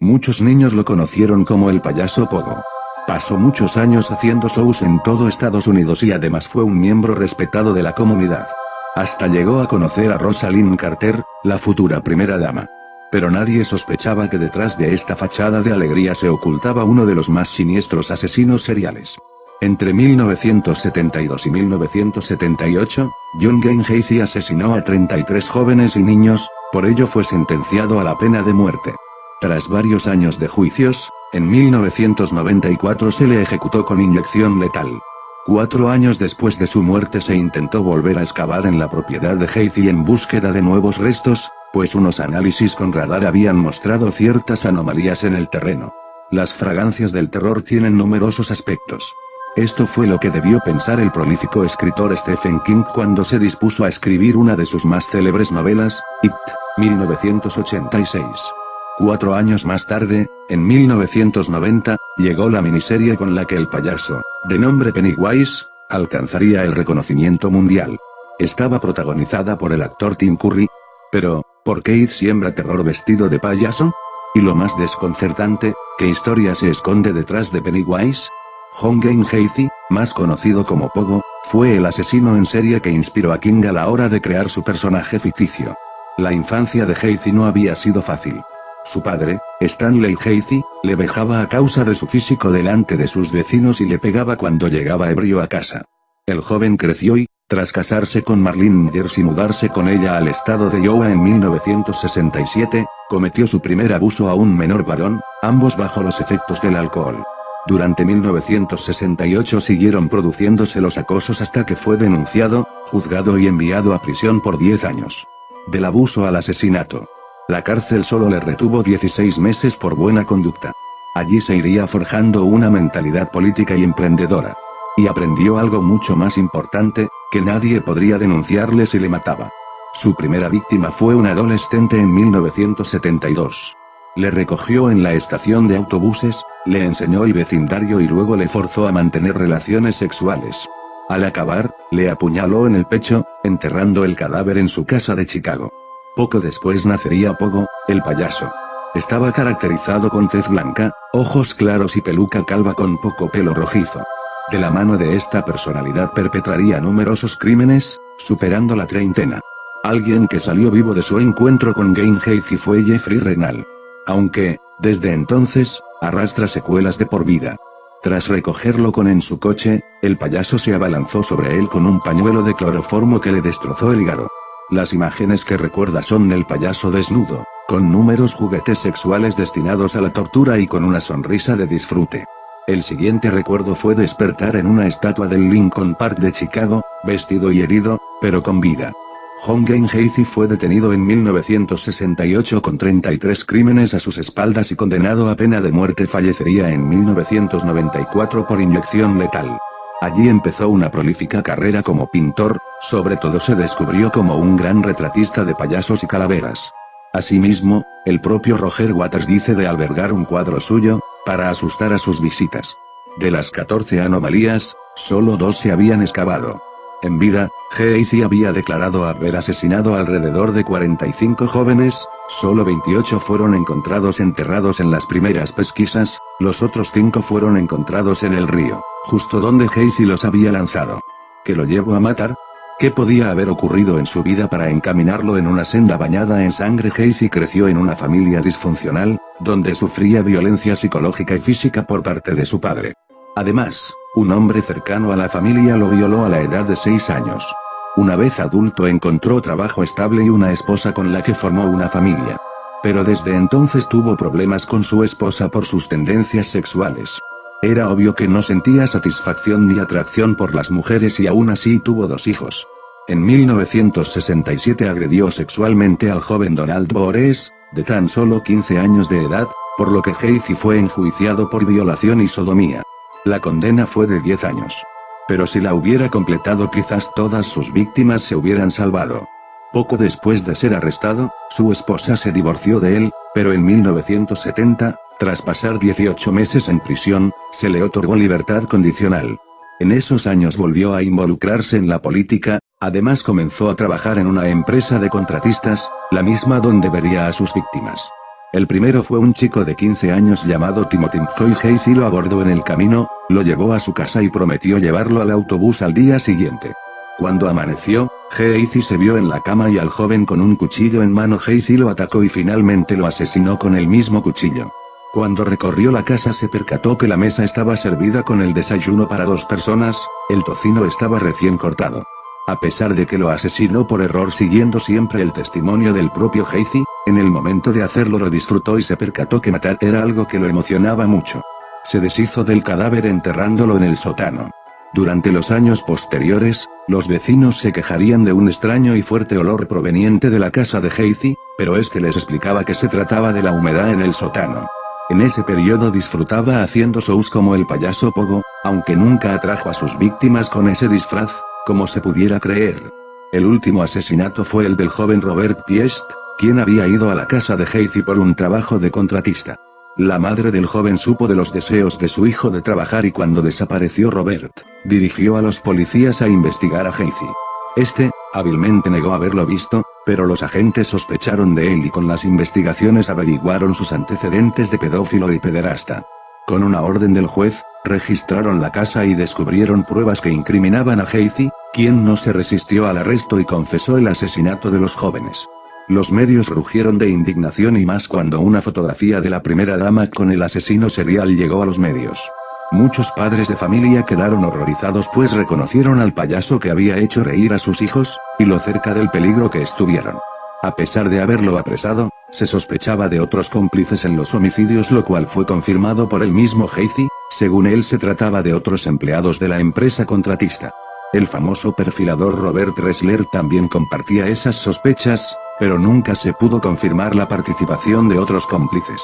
Muchos niños lo conocieron como el payaso Pogo. Pasó muchos años haciendo shows en todo Estados Unidos y además fue un miembro respetado de la comunidad. Hasta llegó a conocer a Rosalind Carter, la futura primera dama. Pero nadie sospechaba que detrás de esta fachada de alegría se ocultaba uno de los más siniestros asesinos seriales. Entre 1972 y 1978, John Wayne Gacy asesinó a 33 jóvenes y niños, por ello fue sentenciado a la pena de muerte. Tras varios años de juicios, en 1994 se le ejecutó con inyección letal. 4 años después de su muerte se intentó volver a excavar en la propiedad de Gacy en búsqueda de nuevos restos, pues unos análisis con radar habían mostrado ciertas anomalías en el terreno. Las fragancias del terror tienen numerosos aspectos. Esto fue lo que debió pensar el prolífico escritor Stephen King cuando se dispuso a escribir una de sus más célebres novelas, It, 1986. 4 años más tarde, en 1990, llegó la miniserie con la que el payaso, de nombre Pennywise, alcanzaría el reconocimiento mundial. Estaba protagonizada por el actor Tim Curry. Pero, ¿por qué It siembra terror vestido de payaso? Y lo más desconcertante, ¿qué historia se esconde detrás de Pennywise? John Wayne Gacy, más conocido como Pogo, fue el asesino en serie que inspiró a King a la hora de crear su personaje ficticio. La infancia de Gacy no había sido fácil. Su padre, Stanley Gacy, le vejaba a causa de su físico delante de sus vecinos y le pegaba cuando llegaba ebrio a casa. El joven creció y, tras casarse con Marlene Myers y mudarse con ella al estado de Iowa en 1967, cometió su primer abuso a un menor varón, ambos bajo los efectos del alcohol. Durante 1968 siguieron produciéndose los acosos hasta que fue denunciado, juzgado y enviado a prisión por 10 años. Del abuso al asesinato. La cárcel solo le retuvo 16 meses por buena conducta. Allí se iría forjando una mentalidad política y emprendedora. Y aprendió algo mucho más importante, que nadie podría denunciarle si le mataba. Su primera víctima fue un adolescente en 1972. Le recogió en la estación de autobuses, le enseñó el vecindario y luego le forzó a mantener relaciones sexuales. Al acabar, le apuñaló en el pecho, enterrando el cadáver en su casa de Chicago. Poco después nacería Pogo, el payaso. Estaba caracterizado con tez blanca, ojos claros y peluca calva con poco pelo rojizo. De la mano de esta personalidad perpetraría numerosos crímenes, superando la treintena. Alguien que salió vivo de su encuentro con Wayne Gacy fue Jeffrey Renal. Aunque, desde entonces, arrastra secuelas de por vida. Tras recogerlo en su coche, el payaso se abalanzó sobre él con un pañuelo de cloroformo que le destrozó el hígado. Las imágenes que recuerda son del payaso desnudo, con números juguetes sexuales destinados a la tortura y con una sonrisa de disfrute. El siguiente recuerdo fue despertar en una estatua del Lincoln Park de Chicago, vestido y herido, pero con vida. John Wayne Gacy fue detenido en 1968 con 33 crímenes a sus espaldas y condenado a pena de muerte. Fallecería en 1994 por inyección letal. Allí empezó una prolífica carrera como pintor, sobre todo se descubrió como un gran retratista de payasos y calaveras. Asimismo, el propio Roger Waters dice de albergar un cuadro suyo, para asustar a sus visitas. De las 14 anomalías, solo 2 se habían excavado. En vida, Gacy había declarado haber asesinado alrededor de 45 jóvenes, solo 28 fueron encontrados enterrados en las primeras pesquisas, los otros 5 fueron encontrados en el río, justo donde Gacy los había lanzado. ¿Qué lo llevó a matar? ¿Qué podía haber ocurrido en su vida para encaminarlo en una senda bañada en sangre? Gacy creció en una familia disfuncional, donde sufría violencia psicológica y física por parte de su padre. Además, un hombre cercano a la familia lo violó a la edad de 6 años. Una vez adulto encontró trabajo estable y una esposa con la que formó una familia. Pero desde entonces tuvo problemas con su esposa por sus tendencias sexuales. Era obvio que no sentía satisfacción ni atracción por las mujeres y aún así tuvo 2 hijos. En 1967 agredió sexualmente al joven Donald Bores, de tan solo 15 años de edad, por lo que Gacy fue enjuiciado por violación y sodomía. La condena fue de 10 años. Pero si la hubiera completado quizás todas sus víctimas se hubieran salvado. Poco después de ser arrestado, su esposa se divorció de él, pero en 1970, tras pasar 18 meses en prisión, se le otorgó libertad condicional. En esos años volvió a involucrarse en la política, además comenzó a trabajar en una empresa de contratistas, la misma donde vería a sus víctimas. El primero fue un chico de 15 años llamado Timothy Joy. Heisey lo abordó en el camino, lo llevó a su casa y prometió llevarlo al autobús al día siguiente. Cuando amaneció, Heisey se vio en la cama y al joven con un cuchillo en mano. Heisey lo atacó y finalmente lo asesinó con el mismo cuchillo. Cuando recorrió la casa se percató que la mesa estaba servida con el desayuno para 2 personas, el tocino estaba recién cortado. A pesar de que lo asesinó por error siguiendo siempre el testimonio del propio Heisey, en el momento de hacerlo lo disfrutó y se percató que matar era algo que lo emocionaba mucho. Se deshizo del cadáver enterrándolo en el sótano. Durante los años posteriores, los vecinos se quejarían de un extraño y fuerte olor proveniente de la casa de Heisey, pero este les explicaba que se trataba de la humedad en el sótano. En ese periodo disfrutaba haciendo shows como el payaso Pogo, aunque nunca atrajo a sus víctimas con ese disfraz, como se pudiera creer. El último asesinato fue el del joven Robert Piest, quien había ido a la casa de Heisey por un trabajo de contratista. La madre del joven supo de los deseos de su hijo de trabajar y cuando desapareció Robert, dirigió a los policías a investigar a Heisey. Este, hábilmente negó haberlo visto, pero los agentes sospecharon de él y con las investigaciones averiguaron sus antecedentes de pedófilo y pederasta. Con una orden del juez, registraron la casa y descubrieron pruebas que incriminaban a Heisey, quien no se resistió al arresto y confesó el asesinato de los jóvenes. Los medios rugieron de indignación y más cuando una fotografía de la primera dama con el asesino serial llegó a los medios. Muchos padres de familia quedaron horrorizados pues reconocieron al payaso que había hecho reír a sus hijos, y lo cerca del peligro que estuvieron. A pesar de haberlo apresado, se sospechaba de otros cómplices en los homicidios, lo cual fue confirmado por el mismo Heisey, según él se trataba de otros empleados de la empresa contratista. El famoso perfilador Robert Ressler también compartía esas sospechas, pero nunca se pudo confirmar la participación de otros cómplices.